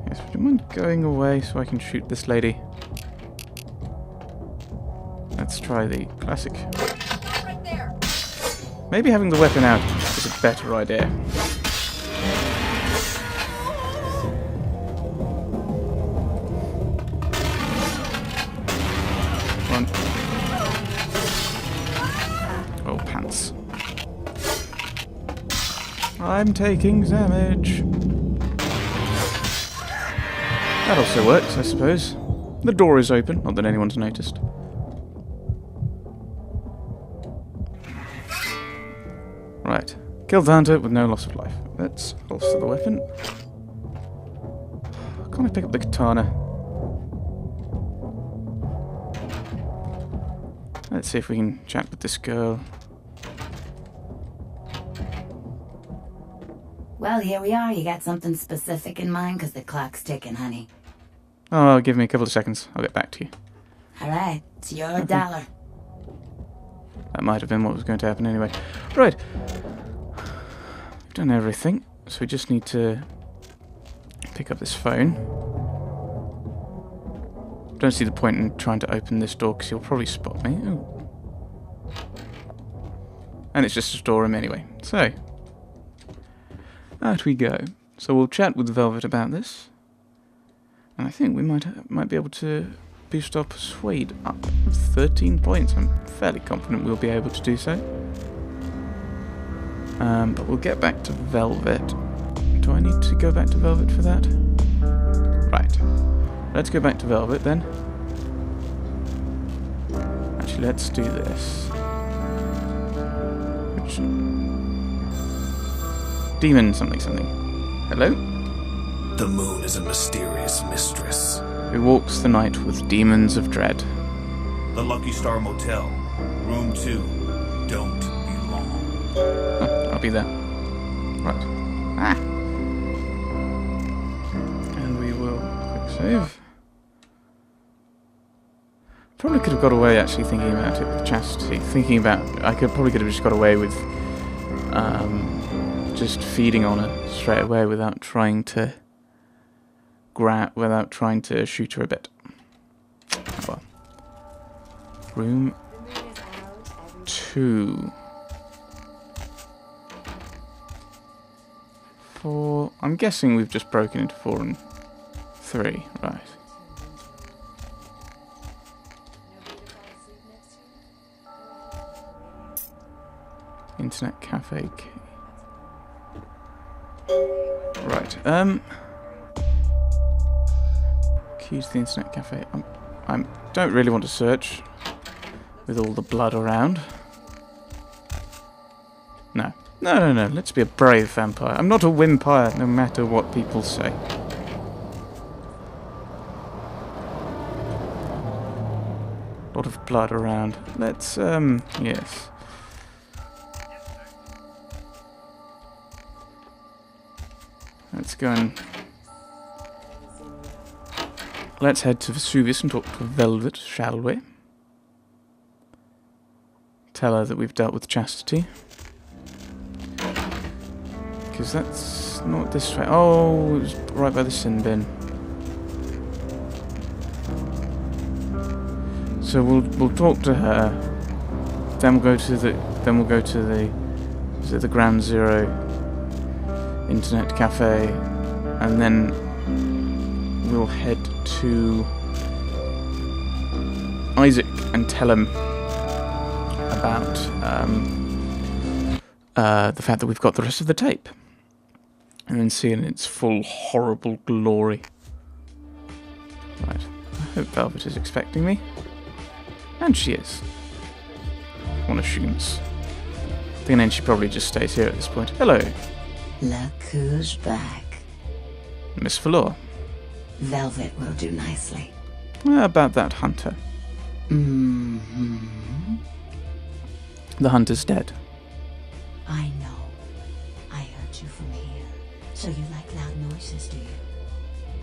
Yes, would you mind going away so I can shoot this lady? Let's try the classic. Right there. Maybe having the weapon out is a better idea. Run. Oh, pants. I'm taking damage. That also works, I suppose. The door is open, not that anyone's noticed. Right. Killed the hunter with no loss of life. Let's holster the weapon. Can't I pick up the katana? Let's see if we can chat with this girl. Well, here we are. You got something specific in mind? Because the clock's ticking, honey. Oh, give me a couple of seconds. I'll get back to you. All right. It's your dollar. That might have been what was going to happen anyway. Right. We've done everything. So we just need to pick up this phone. Don't see the point in trying to open this door because he'll probably spot me. Ooh. And it's just a storeroom anyway. So, out we go. So we'll chat with Velvet about this. And I think we might be able to boost our persuade up 13 points. I'm fairly confident we'll be able to do so. But we'll get back to Velvet. Do I need to go back to Velvet for that? Right. Let's go back to Velvet then. Actually, let's do this. Which... Demon something something. Hello? The moon is a mysterious mistress. Who walks the night with demons of dread. The Lucky Star Motel, room 2. Don't be long. Oh, I'll be there. Right. Ah! And we will quick save. Probably could have got away actually thinking about it with Chastity. I probably could have just got away with just feeding on her straight away without trying to shoot her a bit. Oh well. Room 2. 4. I'm guessing we've just broken into 4 and 3, right. Internet cafe key. Right, keys to the internet cafe. I don't really want to search with all the blood around. No. No. Let's be a brave vampire. I'm not a wimpire, no matter what people say. A lot of blood around. Let's, yes. Let's go and... Let's head to Vesuvius and talk to Velvet, shall we? Tell her that we've dealt with Chastity. Because that's not this way. Oh, it was right by the sin bin. So we'll talk to her. Then we'll go to the Ground Zero internet cafe, and then we'll head to Isaac and tell him about the fact that we've got the rest of the tape, and then see it in its full horrible glory. Right, I hope Velvet is expecting me, and she is. One assumes. Then she probably just stays here at this point. Hello. Look who's back. Miss Valor. Velvet will do nicely. About that hunter. Mm-hmm. The hunter's dead. I know. I heard you from here. So you like loud noises, do you?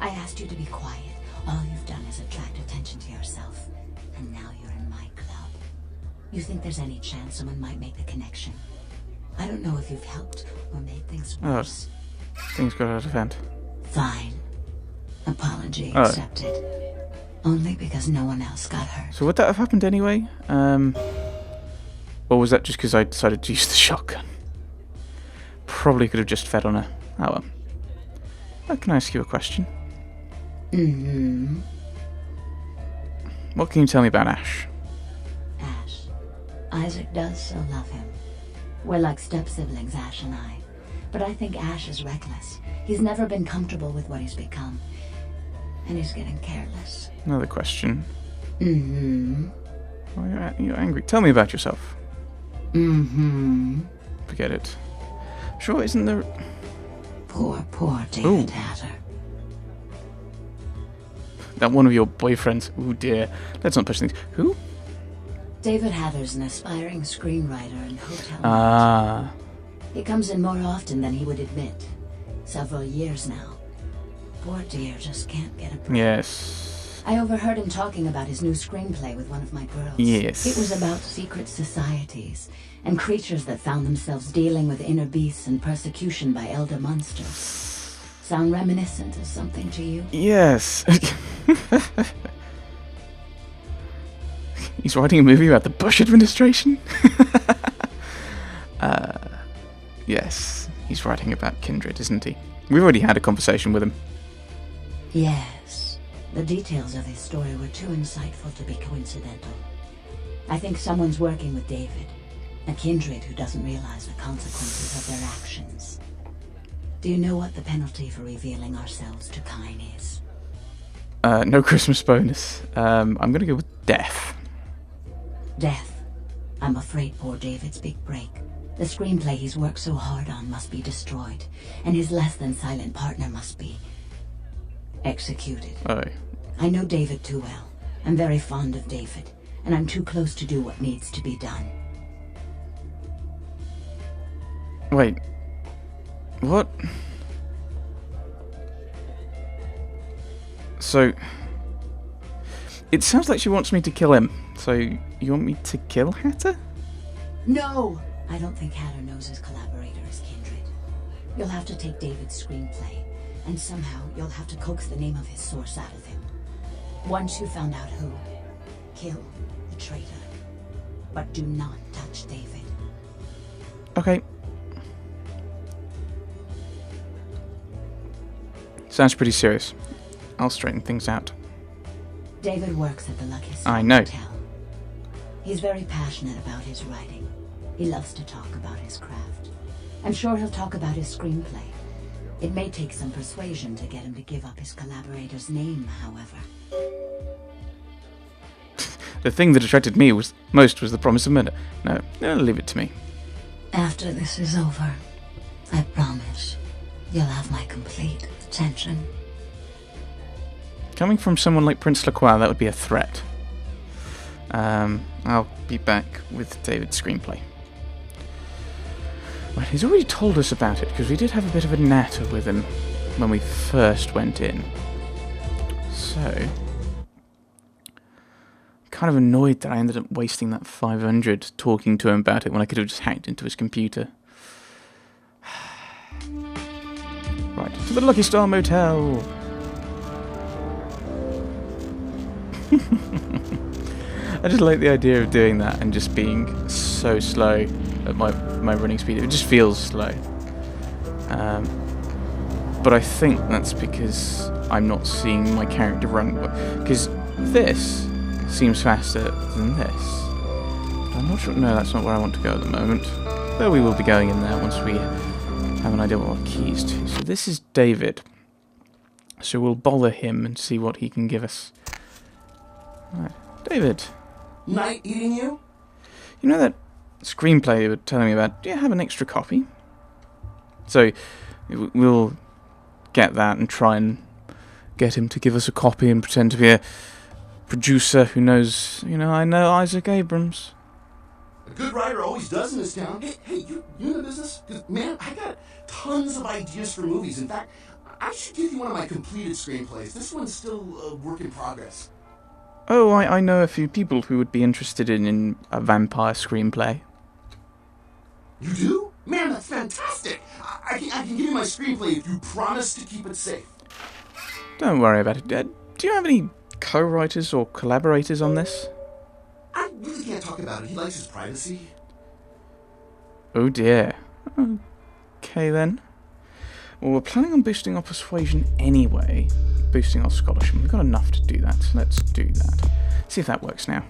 I asked you to be quiet. All you've done is attract attention to yourself. And now you're in my club. You think there's any chance someone might make the connection? I don't know if you've helped or made things worse. Things got out of hand. Fine. Apology Oh. accepted. Only because no one else got hurt. So would that have happened anyway? Or was that just because I decided to use the shotgun? Probably could have just fed on her. Oh well. Can I ask you a question? Mm-hmm. What can you tell me about Ash? Ash. Isaac does so love him. We're like step-siblings, Ash and I. But I think Ash is reckless. He's never been comfortable with what he's become. And he's getting careless. Another question. Mm-hmm. Why are you angry? Tell me about yourself. Mm-hmm. Forget it. Sure, isn't there... Poor David Hatter. That one of your boyfriends. Oh dear. Let's not push things. Who? David Hatter's an aspiring screenwriter and hotel manager. Ah. He comes in more often than he would admit. Several years now. Poor dear just can't get a break. Yes. I overheard him talking about his new screenplay with one of my girls. Yes. It was about secret societies and creatures that found themselves dealing with inner beasts and persecution by elder monsters. Sound reminiscent of something to you? Yes. He's writing a movie about the Bush administration? Yes. He's writing about Kindred, isn't he? We've already had a conversation with him. Yes. The details of his story were too insightful to be coincidental. I think someone's working with David. A Kindred who doesn't realize the consequences of their actions. Do you know what the penalty for revealing ourselves to Kine is? No Christmas bonus. I'm gonna go with death. Death. I'm afraid poor David's big break. The screenplay he's worked so hard on must be destroyed, and his less-than-silent partner must be... executed. Oh. I know David too well. I'm very fond of David, and I'm too close to do what needs to be done. Wait. What? So... It sounds like she wants me to kill him. So, you want me to kill Hatter? No! I don't think Hatter knows his collaborator is Kindred. You'll have to take David's screenplay, and somehow you'll have to coax the name of his source out of him. Once you found out who, kill the traitor. But do not touch David. Okay. Sounds pretty serious. I'll straighten things out. David works at the Lucky Star I know. Hotel. He's very passionate about his writing. He loves to talk about his craft. I'm sure he'll talk about his screenplay. It may take some persuasion to get him to give up his collaborator's name, however. The thing that attracted me most was the promise of murder. No, leave it to me. After this is over, I promise you'll have my complete attention. Coming from someone like Prince Lacroix, that would be a threat. I'll be back with David's screenplay. Well, he's already told us about it, because we did have a bit of a natter with him when we first went in. So... kind of annoyed that I ended up wasting that 500 talking to him about it when I could have just hacked into his computer. Right, to the Lucky Star Motel! I just like the idea of doing that and just being so slow at my running speed. It just feels slow. But I think that's because I'm not seeing my character run. Because this seems faster than this. But I'm not sure. No, that's not where I want to go at the moment. Though we will be going in there once we have an idea what our keys to. So this is David. So we'll bother him and see what he can give us. Right. David. Night eating you? You know that screenplay you were telling me about? Do you have an extra copy? So we'll get that and try and get him to give us a copy and pretend to be a producer who knows, I know Isaac Abrams. A good writer always does in this town. Hey, you in the business? 'Cause, man, I got tons of ideas for movies. In fact, I should give you one of my completed screenplays. This one's still a work in progress. Oh, I know a few people who would be interested in a vampire screenplay. You do? Man, that's fantastic. I can give you my screenplay if you promise to keep it safe. Don't worry about it. Do you have any co-writers or collaborators on this? I really can't talk about it. He likes his privacy. Oh dear. Okay then. Well, we're planning on boosting our persuasion anyway. Boosting our scholarship. We've got enough to do that, so let's do that. See if that works now.